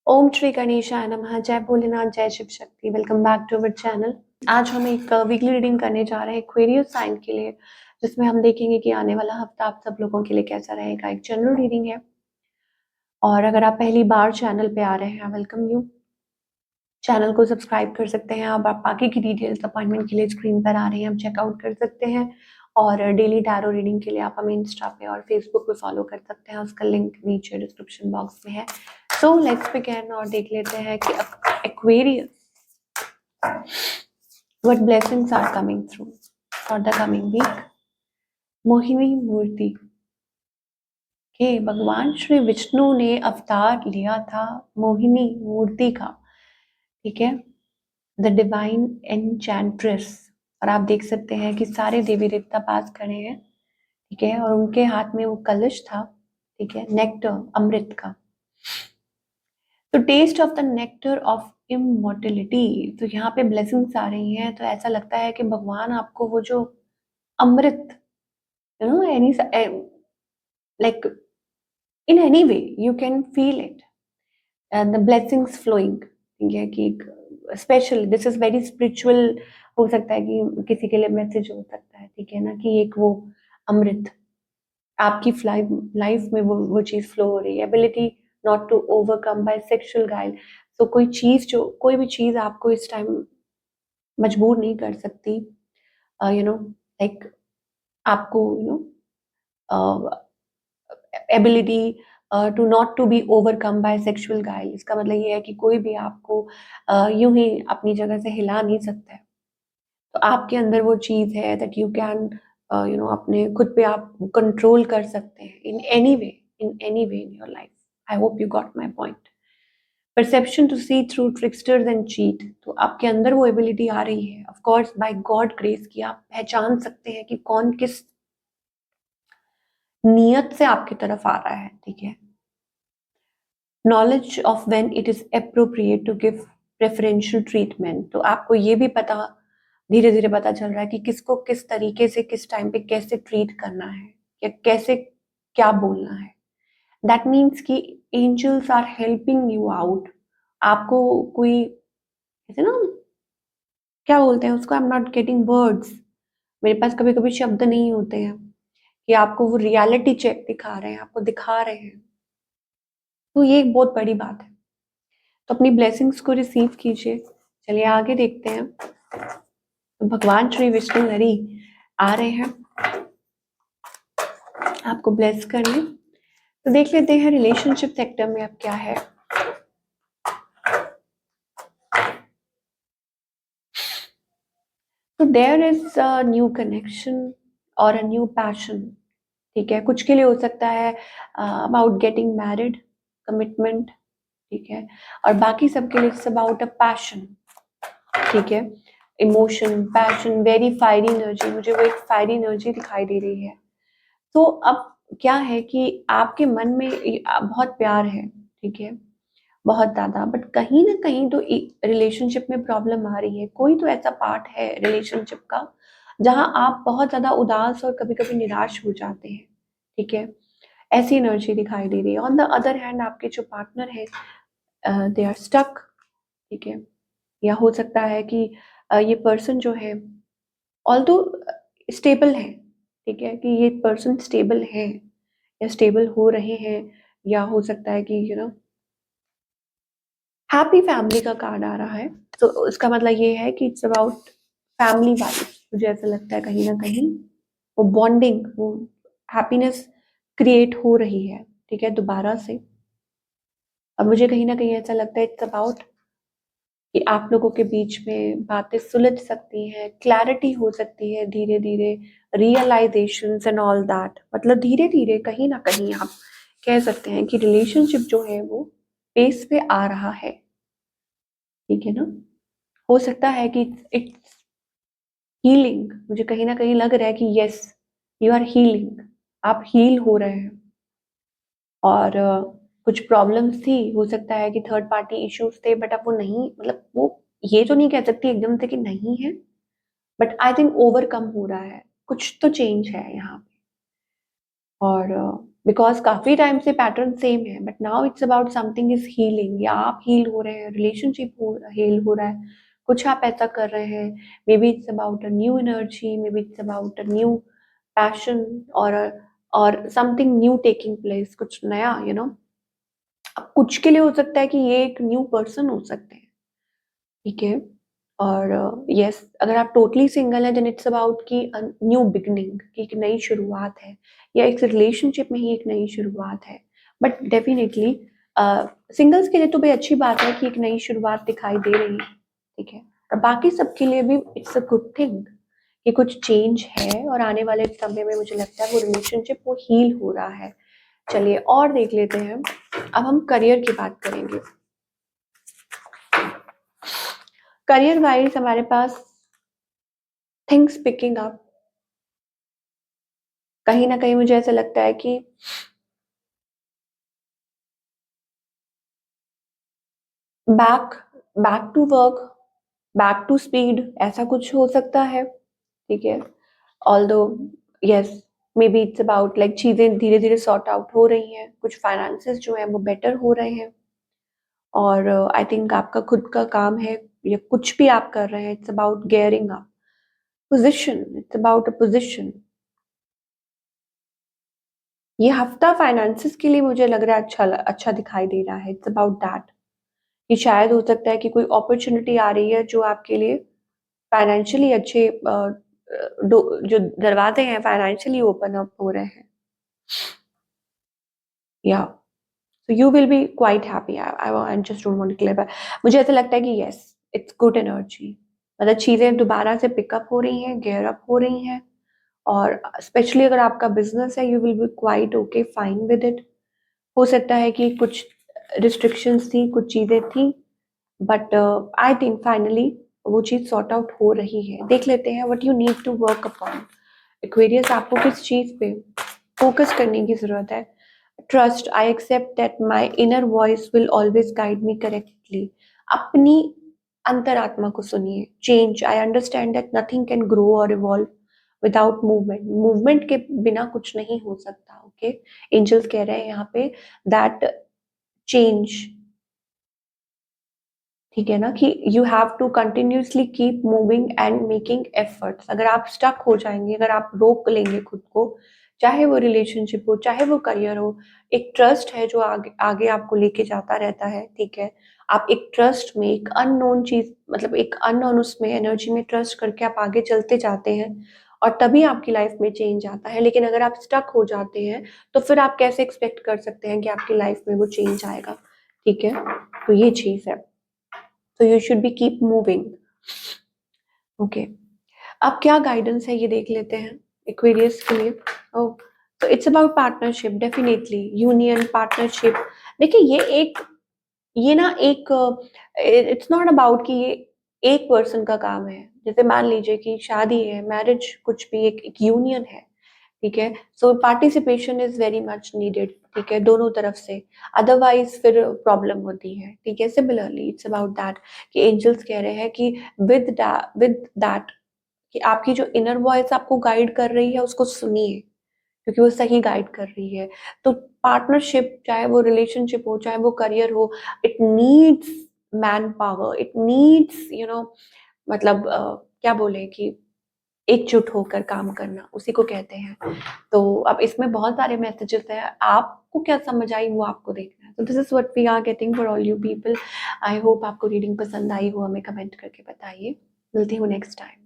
ओम श्री गणेशाय नमः। जय भोलेनाथ, जय Shiv Shakti. Welcome back to our channel. आज हम एक वीकली रीडिंग करने जा रहे हैं एक्वेरियस साइन के लिए, जिसमें हम देखेंगे कि आने वाला हफ्ता आप सब लोगों के लिए कैसा रहेगा। एक जनरल रीडिंग है, और अगर आप पहली बार चैनल पे आ रहे हैं, वेलकम यू। चैनल को सब्सक्राइब कर सकते हैं। अब आप बाकी की डिटेल्स अपॉइंटमेंट के लिए स्क्रीन पर आ रही हैं, आप चेकआउट कर सकते हैं। और डेली टैरो रीडिंग के लिए आप हमें इंस्टा पे और फेसबुक पे फॉलो कर सकते हैं, उसका लिंक नीचे डिस्क्रिप्शन बॉक्स में है। सो लेट्स बिगिन और देख लेते हैं कि Aquarius what blessings are coming through for the coming week. Mohini मूर्ति के भगवान श्री विष्णु ने अवतार लिया था मोहिनी मूर्ति का, ठीक है, द डिवाइन एनचैंट्रेस। और आप देख सकते हैं कि सारे देवी देवता पास खड़े हैं, ठीक है, और उनके हाथ में वो कलश था, ठीक है, नेक्टर, अमृत का। तो taste of the nectar of immortality, तो यहाँ पे ब्लेसिंग्स आ रही हैं। तो ऐसा लगता है कि भगवान आपको वो जो अमृत, you know, any like in any way you can feel it, the blessings flowing, ठीक है, कि special this is very spiritual. हो सकता है कि किसी के लिए मैसेज हो सकता है, ठीक है ना, कि एक वो अमृत आपकी लाइफ में वो चीज फ्लो हो रही है। Ability not to overcome by sexual guile. तो कोई भी चीज आपको इस टाइम मजबूर नहीं कर सकती, यू नो, लाइक आपको, you know, ability to not to be overcome by sexual guile. इसका मतलब ये है कि कोई भी आपको यूं ही अपनी जगह से हिला नहीं सकता है। तो आपके अंदर वो चीज है that you can, you know, अपने खुद पे आप कंट्रोल कर सकते हैं in any way, in your life. I hope you got my point. Perception to see through tricksters and cheat, तो आपके अंदर वो एबिलिटी आ रही है, of course by God grace, की आप पहचान सकते हैं कि कौन किस नियत से आपकी तरफ आ रहा है, ठीक है। Knowledge of when it is appropriate to give preferential treatment, तो आपको ये भी पता, धीरे धीरे पता चल रहा है कि किसको किस तरीके से किस टाइम पे कैसे ट्रीट करना है, या कैसे क्या बोलना है। दैट मीन्स कि angels are helping you out. आपको कोई, जैसे ना, क्या बोलते हैं उसको, I am not getting words, मेरे पास कभी कभी शब्द नहीं होते हैं, कि आपको वो रियलिटी चेक दिखा रहे हैं, आपको दिखा रहे हैं। तो ये एक बहुत बड़ी बात है। तो अपनी ब्लेसिंग्स को रिसीव कीजिए। चलिए आगे देखते हैं। तो भगवान श्री विष्णु हरि आ रहे हैं आपको ब्लेस करने। तो देख लेते हैं रिलेशनशिप सेक्टर में अब क्या है। तो there is a new connection और अ न्यू पैशन, ठीक है। कुछ के लिए हो सकता है अबाउट गेटिंग मैरिड, कमिटमेंट, ठीक है, और बाकी सबके लिए इट्स अबाउट अ पैशन, ठीक है। Emotion, passion, very fiery energy, मुझे वो एक फायरी एनर्जी दिखाई दे रही है। तो अब क्या है कि आपके मन में बहुत प्यार है, ठीक है, बहुत ज्यादा, बट कहीं ना कहीं तो रिलेशनशिप में प्रॉब्लम आ रही है। कोई तो ऐसा पार्ट है रिलेशनशिप का जहां आप बहुत ज्यादा उदास और कभी कभी निराश हो जाते हैं, ठीक है। ऐसी एनर्जी दिखाई दे रही है। ऑन द अदर हैंड आपके जो पार्टनर है, दे आर स्टक, ठीक है। या हो सकता है कि ये पर्सन जो है, ऑल्दो स्टेबल है, ठीक है, कि ये पर्सन स्टेबल है या स्टेबल हो रहे हैं, या हो सकता है कि यू नो हैप्पी फैमिली का कार्ड आ रहा है। तो इसका मतलब ये है कि इट्स अबाउट फैमिली वाइब। मुझे ऐसा लगता है कहीं ना कहीं वो बॉन्डिंग, वो हैप्पीनेस क्रिएट हो रही है, ठीक है, दोबारा से। और मुझे कहीं ना कहीं ऐसा लगता है इट्स अबाउट कि आप लोगों के बीच में बातें सुलझ सकती हैं, क्लैरिटी हो सकती है धीरे धीरे, रियलाइजेशंस एंड ऑल दैट। मतलब धीरे धीरे कहीं ना कहीं आप कह सकते हैं कि रिलेशनशिप जो है वो पेस पे आ रहा है, ठीक है ना। हो सकता है कि इट्स हीलिंग। मुझे कहीं ना कहीं लग रहा है कि यस, यू आर हीलिंग, आप हील हो रहे हैं। और कुछ प्रॉब्लम्स थी, हो सकता है कि थर्ड पार्टी इश्यूज थे, बट अब वो नहीं, मतलब वो, ये तो नहीं कह सकती एकदम से कि नहीं है, बट आई थिंक ओवरकम हो रहा है, कुछ तो चेंज है यहाँ पे। और बिकॉज काफी टाइम से पैटर्न सेम है, but now it's about something is healing, या आप हील हो रहे हैं, रिलेशनशिप हील हो रहा है, कुछ आप ऐसा कर रहे हैं। May be it's about a new energy, may be it's about a new passion, और समथिंग न्यू टेकिंग प्लेस, कुछ नया, अब कुछ के लिए हो सकता है कि ये एक न्यू पर्सन हो सकते हैं, ठीक है। और यस, अगर आप टोटली सिंगल हैं देन इट्स अबाउट कि न्यू बिगनिंग, कि एक नई शुरुआत है, या एक रिलेशनशिप में ही एक नई शुरुआत है। बट डेफिनेटली सिंगल्स के लिए तो भाई अच्छी बात है कि एक नई शुरुआत दिखाई दे रही है, ठीक है। और बाकी सबके लिए भी इट्स अ गुड थिंग कि कुछ चेंज है, और आने वाले समय में मुझे लगता है वो रिलेशनशिप वो हील हो रहा है। चलिए और देख लेते हैं, अब हम करियर की बात करेंगे। करियर वाइज हमारे पास थिंग्स पिकिंग अप, कहीं ना कहीं मुझे ऐसा लगता है कि back back to work, back to speed, ऐसा कुछ हो सकता है, ठीक है। Although yes, maybe it's about like चीजें धीरे धीरे सॉर्ट आउट हो रही हैं, कुछ फाइनेंसेस जो है वो बेटर हो रहे हैं, और आई थिंक आपका खुद का काम है, या कुछ भी आप कर रहे हैं, it's about gearing up position, it's about a position. ये हफ्ता फाइनेंसेस के लिए मुझे लग रहा है अच्छा दिखाई दे रहा है, इट्स अबाउट दैट, कि शायद हो सकता है कि कोई अपॉर्चुनिटी आ रही है जो आपके लिए फाइनेंशियली अच्छे, जो दरवाजे हैं फाइनेंशियली ओपन अप हो रहे हैं, या so you will be quite happy. I just don't want to clarify, मुझे ऐसा लगता है कि यस, इट्स गुड एनर्जी, मतलब चीजें दोबारा से पिकअप हो रही हैं, गेयर अप हो रही हैं, और स्पेशली अगर आपका बिजनेस है, you will be quite okay fine with it. हो सकता है कि कुछ रिस्ट्रिक्शंस थी, कुछ चीजें थी, बट आई थिंक फाइनली वो चीज सॉर्ट आउट हो रही है। देख लेते हैं what you need to work upon. Aquarius, आपको किस चीज पे फोकस करने की जरूरत है? Trust, I accept that my inner voice will always guide me correctly. अपनी अंतरात्मा को सुनिए। Change, I understand that nothing can grow और इवॉल्व विदाउट मूवमेंट, मूवमेंट के बिना कुछ नहीं हो सकता, ओके। एंजल्स कह रहे हैं यहाँ पे दैट चेंज, ठीक है ना, कि you have to continuously keep moving and making efforts. अगर आप स्टक हो जाएंगे, अगर आप रोक लेंगे खुद को, चाहे वो रिलेशनशिप हो, चाहे वो करियर हो, एक ट्रस्ट है जो आगे आगे आपको लेके जाता रहता है, ठीक है। आप एक ट्रस्ट में, एक अननोन चीज, मतलब एक अननोन उसमें एनर्जी में ट्रस्ट करके आप आगे चलते जाते हैं, और तभी आपकी लाइफ में चेंज आता है। लेकिन अगर आप स्टक हो जाते हैं तो फिर आप कैसे एक्सपेक्ट कर सकते हैं कि आपकी लाइफ में वो चेंज आएगा, ठीक है। तो ये चीज है, तो you should be keep moving, okay. अब क्या गाइडेंस है ये देख लेते हैं एक्वेरियस के लिए। ओ, तो it's about partnership, definitely union, partnership. देखिए ये ना एक, इट्स नॉट अबाउट कि ये एक पर्सन का काम है। जैसे मान लीजिए कि शादी है, मैरिज, कुछ भी एक यूनियन है, ठीक है। So participation is very much needed, ठीक है, दोनों तरफ से, अदरवाइज फिर प्रॉब्लम होती है, ठीक है। सिमिलरली इट्स अबाउट दैट कि एंजल्स कह रहे हैं कि विद दैट, कि आपकी जो इनर वॉइस आपको गाइड कर रही है उसको सुनिए, क्योंकि वो सही गाइड कर रही है। तो पार्टनरशिप, चाहे वो रिलेशनशिप हो, चाहे वो करियर हो, it needs man power, it needs मतलब क्या बोले कि एकजुट होकर काम करना, उसी को कहते हैं। तो अब इसमें बहुत सारे मैसेजेस हैं, आपको क्या समझ आई वो आपको देखना है। तो this is what we are getting for all you people. I hope आपको रीडिंग पसंद आई हो, हमें कमेंट करके बताइए। मिलती हूँ नेक्स्ट टाइम।